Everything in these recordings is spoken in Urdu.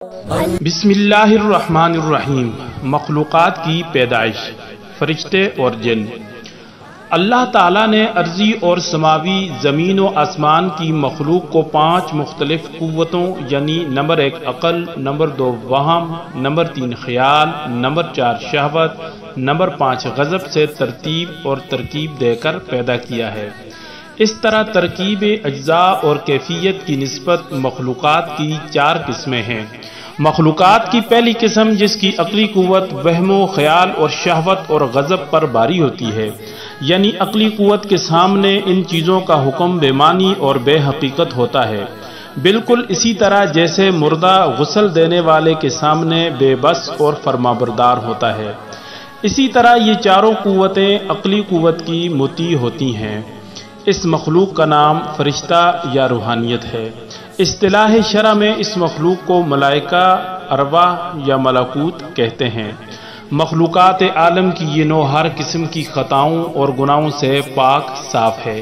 بسم اللہ الرحمن الرحیم۔ مخلوقات کی پیدائش، فرشتے اور جن۔ اللہ تعالیٰ نے ارضی اور سماوی زمین و آسمان کی مخلوق کو 5 مختلف قوتوں یعنی نمبر 1 عقل، نمبر 2 وہم، نمبر 3 خیال، نمبر 4 شہوت، نمبر 5 غضب سے ترتیب اور ترکیب دے کر پیدا کیا ہے۔ اس طرح ترکیب اجزاء اور کیفیت کی نسبت مخلوقات کی 4 قسمیں ہیں۔ مخلوقات کی پہلی قسم جس کی عقلی قوت وہم و خیال اور شہوت اور غضب پر باری ہوتی ہے، یعنی عقلی قوت کے سامنے ان چیزوں کا حکم بے معنی اور بے حقیقت ہوتا ہے، بالکل اسی طرح جیسے مردہ غسل دینے والے کے سامنے بے بس اور فرمانبردار ہوتا ہے۔ اسی طرح یہ چاروں قوتیں عقلی قوت کی مطیع ہوتی ہیں۔ اس مخلوق کا نام فرشتہ یا روحانیت ہے۔ اصطلاح شرع میں اس مخلوق کو ملائکہ، ارواح یا ملکوت کہتے ہیں۔ مخلوقات عالم کی یہ نوع ہر قسم کی خطاؤں اور گناہوں سے پاک صاف ہے۔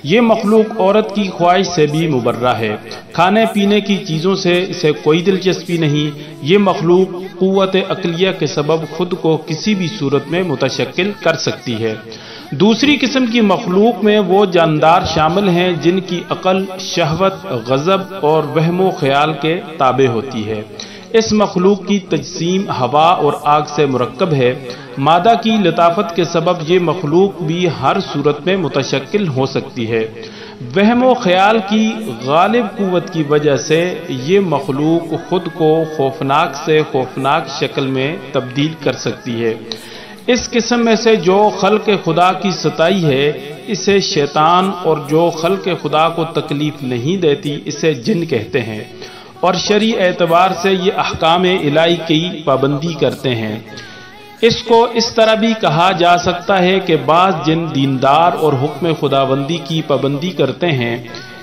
یہ مخلوق عورت کی خواہش سے بھی مبرہ ہے۔ کھانے پینے کی چیزوں سے اسے کوئی دلچسپی نہیں۔ یہ مخلوق قوت عقلیہ کے سبب خود کو کسی بھی صورت میں متشکل کر سکتی ہے۔ دوسری قسم کی مخلوق میں وہ جاندار شامل ہیں جن کی عقل، شہوت، غضب اور وہم و خیال کے تابع ہوتی ہے۔ اس مخلوق کی تجسیم ہوا اور آگ سے مرکب ہے۔ مادہ کی لطافت کے سبب یہ مخلوق بھی ہر صورت میں متشکل ہو سکتی ہے۔ وہم و خیال کی غالب قوت کی وجہ سے یہ مخلوق خود کو خوفناک سے خوفناک شکل میں تبدیل کر سکتی ہے۔ اس قسم میں سے جو خلق خدا کی ستائی ہے اسے شیطان، اور جو خلق خدا کو تکلیف نہیں دیتی اسے جن کہتے ہیں، اور شرعی اعتبار سے یہ احکام الہی کی پابندی کرتے ہیں۔ اس کو اس طرح بھی کہا جا سکتا ہے کہ بعض جن دیندار اور حکم خداوندی کی پابندی کرتے ہیں،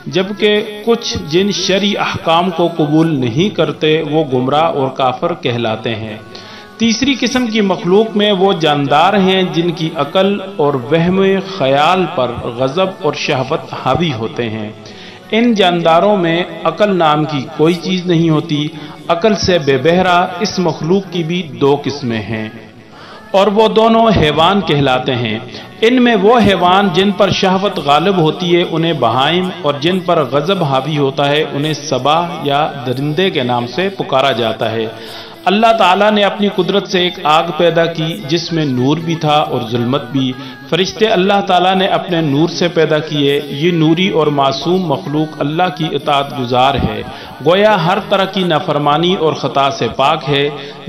جبکہ کچھ جن شرعی احکام کو قبول نہیں کرتے وہ گمراہ اور کافر کہلاتے ہیں۔ تیسری قسم کی مخلوق میں وہ جاندار ہیں جن کی عقل اور وہم خیال پر غضب اور شہوت حاوی ہوتے ہیں۔ ان جانداروں میں عقل نام کی کوئی چیز نہیں ہوتی۔ عقل سے بے بہرا اس مخلوق کی بھی 2 قسمیں ہیں، اور وہ دونوں حیوان کہلاتے ہیں۔ ان میں وہ حیوان جن پر شہوت غالب ہوتی ہے انہیں بہائم، اور جن پر غضب حاوی ہوتا ہے انہیں سبا یا درندے کے نام سے پکارا جاتا ہے۔ اللہ تعالیٰ نے اپنی قدرت سے ایک آگ پیدا کی جس میں نور بھی تھا اور ظلمت بھی۔ فرشتے اللہ تعالیٰ نے اپنے نور سے پیدا کیے۔ یہ نوری اور معصوم مخلوق اللہ کی اطاعت گزار ہے، گویا ہر طرح کی نافرمانی اور خطا سے پاک ہے۔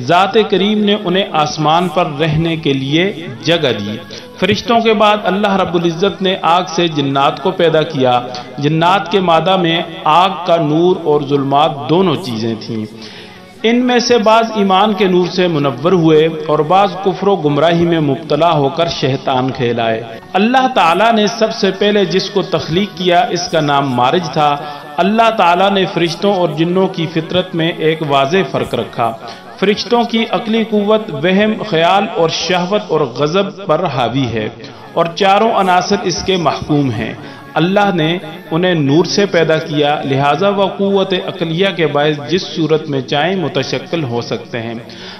ذات کریم نے انہیں آسمان پر رہنے کے لیے جگہ دی۔ فرشتوں کے بعد اللہ رب العزت نے آگ سے جنات کو پیدا کیا۔ جنات کے مادہ میں آگ کا نور اور ظلمات دونوں چیزیں تھیں۔ ان میں سے بعض ایمان کے نور سے منور ہوئے اور بعض کفر و گمراہی میں مبتلا ہو کر شیطان کہلائے۔ اللہ تعالیٰ نے سب سے پہلے جس کو تخلیق کیا اس کا نام مارج تھا۔ اللہ تعالیٰ نے فرشتوں اور جنوں کی فطرت میں ایک واضح فرق رکھا۔ فرشتوں کی عقلی قوت وہم، خیال اور شہوت اور غضب پر حاوی ہے، اور چاروں عناصر اس کے محکوم ہیں۔ اللہ نے انہیں نور سے پیدا کیا، لہٰذا وہ قوت عقلیہ کے باعث جس صورت میں چاہیں متشکل ہو سکتے ہیں،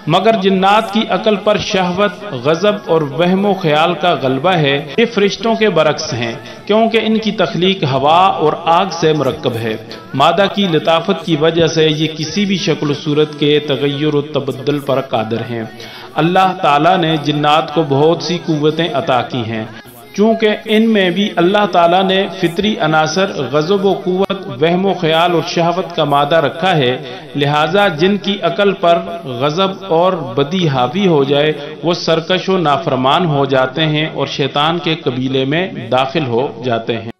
مگر جنات کی عقل پر شہوت، غضب اور وہم و خیال کا غلبہ ہے۔ یہ فرشتوں کے برعکس ہیں، کیونکہ ان کی تخلیق ہوا اور آگ سے مرکب ہے۔ مادہ کی لطافت کی وجہ سے یہ کسی بھی شکل و صورت کے تغیر و تبدل پر قادر ہیں۔ اللہ تعالیٰ نے جنات کو بہت سی قوتیں عطا کی ہیں۔ چونکہ ان میں بھی اللہ تعالیٰ نے فطری عناصر غضب و قوت، وہم و خیال اور شہوت کا مادہ رکھا ہے، لہٰذا جن کی عقل پر غضب اور بدی حاوی ہو جائے وہ سرکش و نافرمان ہو جاتے ہیں اور شیطان کے قبیلے میں داخل ہو جاتے ہیں۔